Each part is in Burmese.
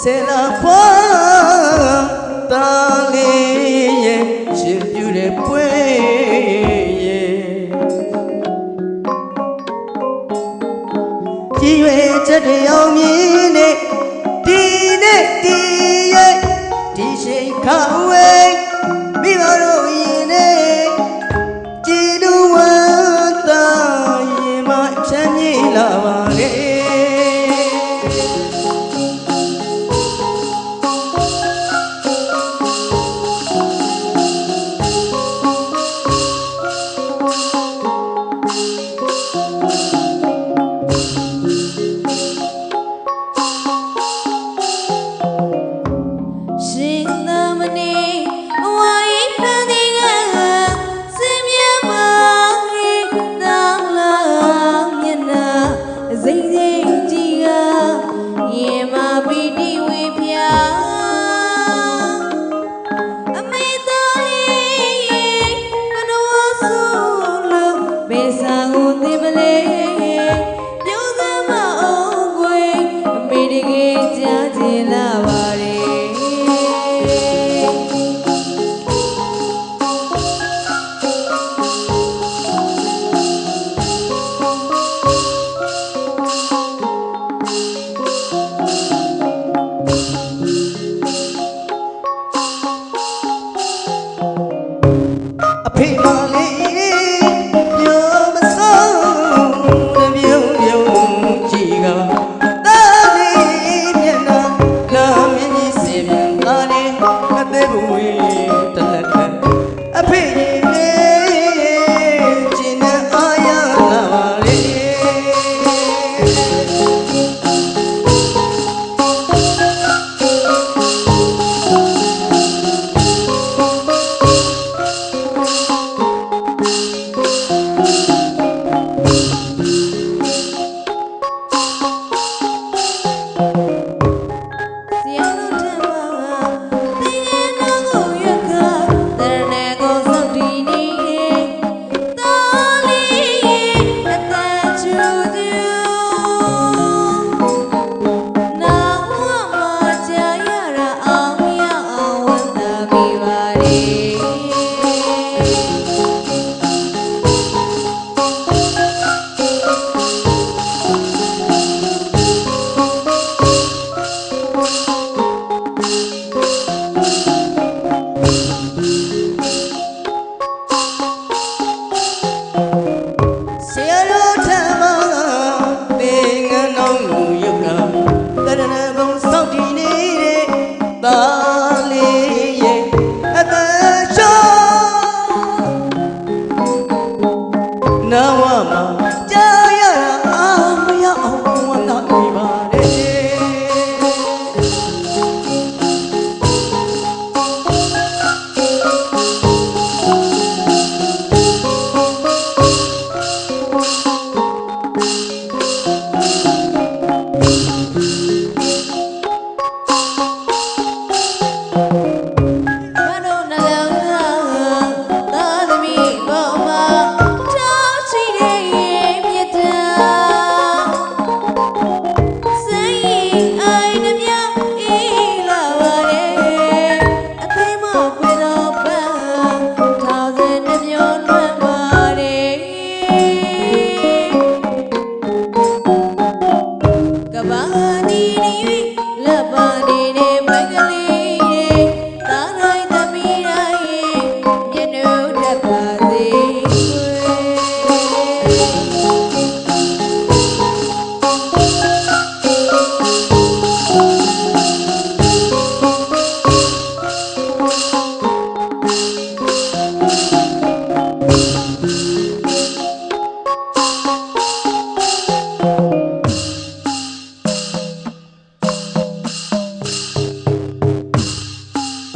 စေလာဖွာတာလေးရဲ့ရှင်ပြူတဲ့ပွဲရဲ့ကြည်ရွယ်ချက်တွေအောင်မြင်နေဒီနဲ့ဒီရဲ့ဒီရှိန်ခါဝဲမိဘတို့ရင်နေကြည်လူဝတ်တာရင်မချမ်းမြေ့လာပါလေ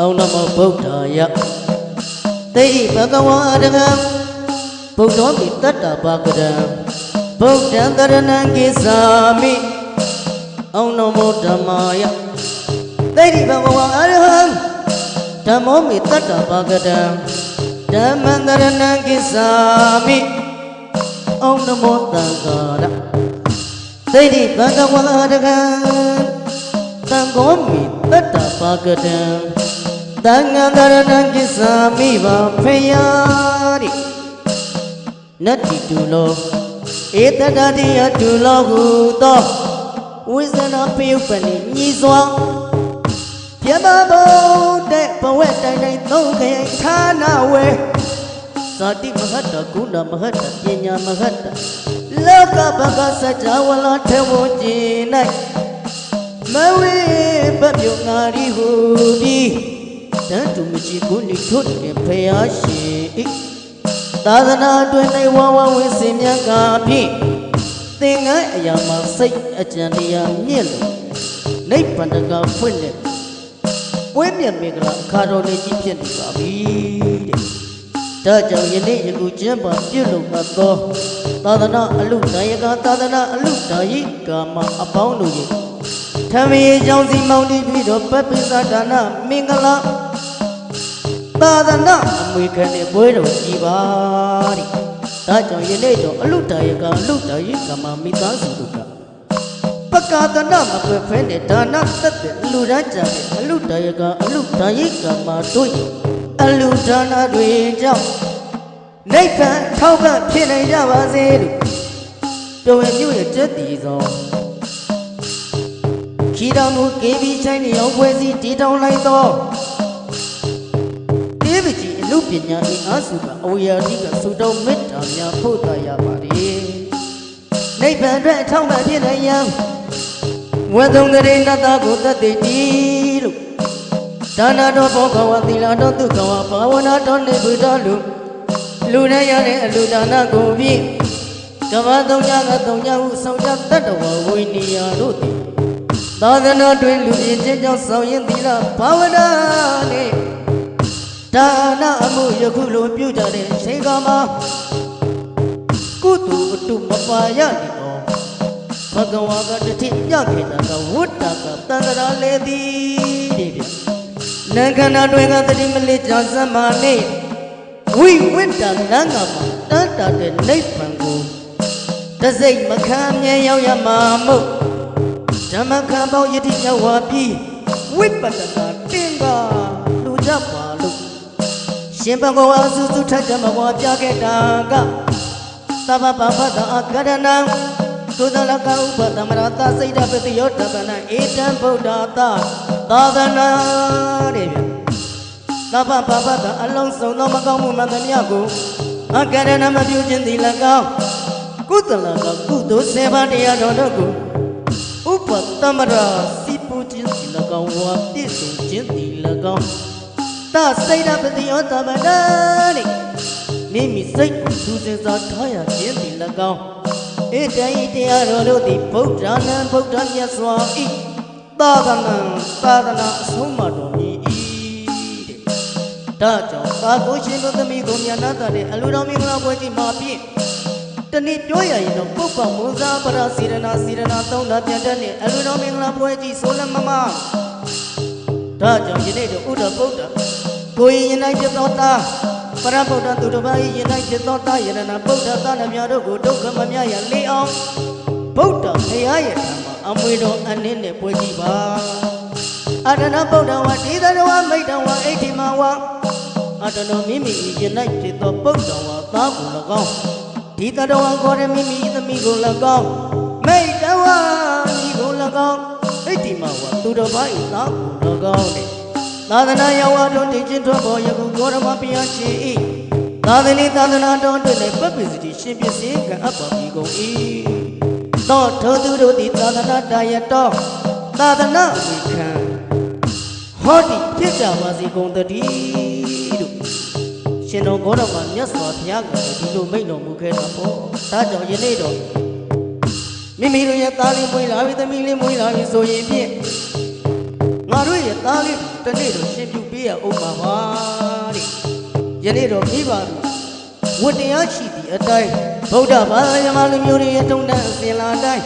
Ông Nam Mô Bụt Thầy Tây Bhagavata Bụt bị tất cả Bhagavata Bụt Karana Kisami Ông Nam Mô Dhammaya Tây Bhagavata Dhammo bị tất cả Bhagavata Dhamma Karana Kisami Ông Nam Mô Thakkara Tây Bhagavata တန်ကောမီတတ္တပါကတံတန်ငါကရဏံကိစ္ဆာမိပါဖေယတိနတ္တိတုလောဧတတတိယတုလောဟုသောဝိဇ္ဇနာပယုပ္ပနိညီစွာပြမဘုဒ္ဓဘဝတိုင်တိုင်သုံးခေဌာနဝေဇာတိမဟတ္တကုဏမဟတ္တပညာမဟတ္တလောကဘဂစัจ java လာထေဝကျင်၌မဝေဘပြုငါရီဟုပြီးတန်တူမကြည့်ကိုနိထွတ်တဲ့ဖယားရှိသာသနာအတွင်း၌ဝဝဝင်းစင်မြတ်ကဖြင့်သင်္ကန်းအရာမှာစိတ်အကြံတရားမြင့်လို့နိဗ္ဗာန်ကဖွင့်တဲ့ပွဲမြတ်မင်္ဂလာအခါတော်လေးကြီးဖြစ်နေပါပြီတဲ့ဒါကြောင့်ယနေ့ယခုကျင်းပပြုလုပ်မှသောသာသနာအလူဒါယကသာသနာအလူဒါယိကာမအပေါင်းတို့၏ထမရေကြောင့်စီမောင်တီပြီးတော့ပပိသဒါနမင်္ဂလာသာသနာအမွေခံတဲ့ပွဲတော်ကြီးပါတဲ့ဒါကြောင့်ယနေ့တော့အလူဒါယကအလူဒါယိကာမမိသားစုတို့ကပကာသနာမကွယ်ဖဲနဲ့ဒါနသက်တဲ့လူရန်ကြတဲ့အလူဒါယကအလူဒါယိကာမတို့၏အလူဒါနတွေကြောင့်နိဗ္ဗာန်ထောက်ပံ့ဖြစ်နိုင်ကြပါစေလို့တော်ဝင်မြို့ရဲ့တက်တည်သောခီတော်မူကေဘီချိုင်းနေအောင်ဖွဲ့စည်းတည်ထောင်လိုက်သောတေးပကြီးအလူပညာ၏အားစုကအဝေယတိကသုတော်မေတ္တာများဖို့သာရပါလေနိဗ္ဗာန်အတွက်အထောက်ပံ့ဖြစ်နိုင်ရန်ဝေသုံးတရေနတ္တကိုတတ်တည်တည်လို့ဒါနတော်ဘောကဝသီလတော်ဒုက္ခဝဘာဝနာတော်နေဘုဒ္ဓလူနဲ့ရတဲ့အလူဒါနကိုဖြင့်ကမ္ဘာသုံးညကသုံးညဟုဆောင်ကြတတ်တော်ဝိနည်းတို့သည်သာသနာတွင်လူပြည့်ခြင်းကြောင့်ဆောင်ရင်သီလဘာဝနာနဲ့ဒါနအမှုယခုလိုပြုကြတဲ့ချိန်ခါမှာကုသိုလ်အတုမပါရသည်တော်ဘဂဝါကတတိညခေတကဝတ္တကသန္တရာလေသည်တဲ့ဗျနံခန္ဓာတွင်ကတတိမလေးကြာစမ်းမာနေဝိဝိတ္တလန်းကမှာတတ်တာတဲ့နိဗ္ဗာန်ကိုတစိတ်မခံမြဲရောက်ရမှာမို့ဓမ္မခံပေါင်းယတိရောက်ဝါပြီးဝိပဿနာတင်ကလူကြပါလို့ရှင်ဘဂဝါစုစုထကြမဝါပြခဲ့တာကသဗ္ဗပပတအကရဏံသုဒလကဥပသမရတစိတ်တပတိယောတပနဧတံဗုဒ္ဓသာသနာတဲ့ဗျသဗ္ဗပပတအလုံးစုံသောမကောင်းမှုမှန်သမျှကိုအကရဏမပြုခြင်းသည်၎င်းကုသလကကုသိုလ်7ပါးတရားတော်တို့ကိုဥပသမရစီပူခြင်းသည်၎င်းဝါပြည့်စုံခြင်းသည်၎င်းသစိတ်တပတိယောတပနတဲ့မိမိစိတ်ကိုသူစဉ်စားထားရခြင်းသည်၎င်းဧတံဤတရားတော်တို့သည်ဗုဒ္ဓနာဗုဒ္ဓမြတ်စွာဤသာသနာအဆုံးမတော်မူ၏တဲ့ဒါကြောင့်သာကိုရှင်တို့သမီးကိုမြတ်နာတဲ့အလူတော်မင်္ဂလာပွဲကြီးမှာဖြင့်တနေ့ပြောရရင်တော့ပုပ္ပမွန်စားပရစေရနာသုံးတာပြန်တတ်တဲ့အလူတော်မင်္ဂလာပွဲကြီးဆိုလည်းမမဒါကြောင့်ယနေ့တော့ဥဒ္ဓဗုဒ္ဓကိုရင်ယနိုင်ပြသောသားပရဗုဒ္ဓသူတစ်ပါးယနိုင်ပြသောသားယရဏဗုဒ္ဓသားနှမြတို့ကိုဒုက္ခမမြရလေအောင်ဗုဒ္ဓဘုရားရဲ့ထံမှာအမွေတော်အနည်းနဲ့ပွဲကြီးပါအတဏဗုဒ္ဓဝါဒေသတော်ဝမိတ်တော်ဝါအိဋ္ဌိမဝါအတဏမိမိယနိုင်ပြသောဗုဒ္ဓဝါသားကို၎င်းဒီတတော်ဝါခေါ်တဲ့မိမိသမီးကို၎င်းမိတ်တော်ဝါညီကို၎င်းအိဋ္ဌိမဝါသူတစ်ပါး၏သားကို၎င်းတဲ့သာသနာယဝါတော်တည်ခြင်းတော်ပေါ်ယခုဂေါရမဘုရားရှင်၏သာသနာတော်တွင်လည်းပပိစတိရှင်ပစ္စည်းကံအပ်ပါပြီကုန်၏သောထိုသူတို့သည်သာသနာတာယတော်သာသနာဝိခံဟောဒီဖြစ်ကြပါစေကုန်တည်းတို့ရှင်တော်ဂေါရမမြတ်စွာဘုရားကဒီလိုမိန့်တော်မူခဲ့တာပေါ့ဒါကြောင့်ယနေ့တော့မိမိတို့ရဲ့သားလေးမွေးလာပြီသမီးလေးမွေးလာပြီဆိုရင်ဖြင့်ငါတို့ရဲ့သားလေးတနေ့တော့ရှင်ပြုပေးရအောင်ပါပါတဲ့ယနေ့တော့မိဘတို့ဝတ္တရားရှိသည့်အတိုင်းဗုဒ္ဓဘာသာယမလူမျိုးတွေရဲ့တုံ့တန်အစဉ်လာတိုင်း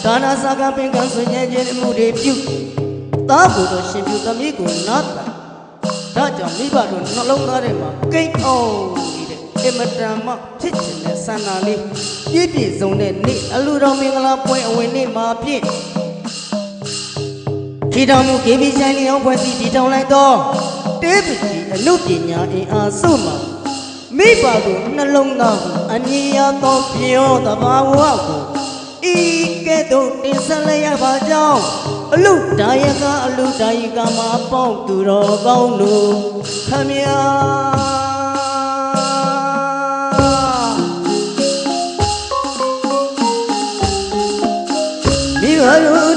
ဒါနာစာကပင်ကဆွေညံခြင်းမှုတွေပြုသားကိုတော့ရှင်ပြုသမီးကိုနာတာဒါကြောင့်မိဘတို့နှလုံးသားထဲမှာကိန်းအောင်နေတဲ့အမတန်မှဖြစ်ခြင်းနဲ့ဆန္ဒလေးပြည့်ပြည့်စုံတဲ့နေ့အလူတော်မင်္ဂလာပွဲအဝင်နေ့မှာဖြင့် ထီထောင်မှုကေဘီဆိုင်လျောင်းဖွဲ့စည်းထီထောင်လိုက်သောတေးပစီအနုပညာအင်အားစုမှမိဘကိုနှလုံးသားကိုအမြင်ရသောပြောသဘာဝကိုဤကဲ့သို့တင်ဆက်လိုက်ရပါကြောင်းအလုဒါယကအလုဒါယကမှာပေါက်သူတော်ကောင်းတို့ခမညာမိဘတို့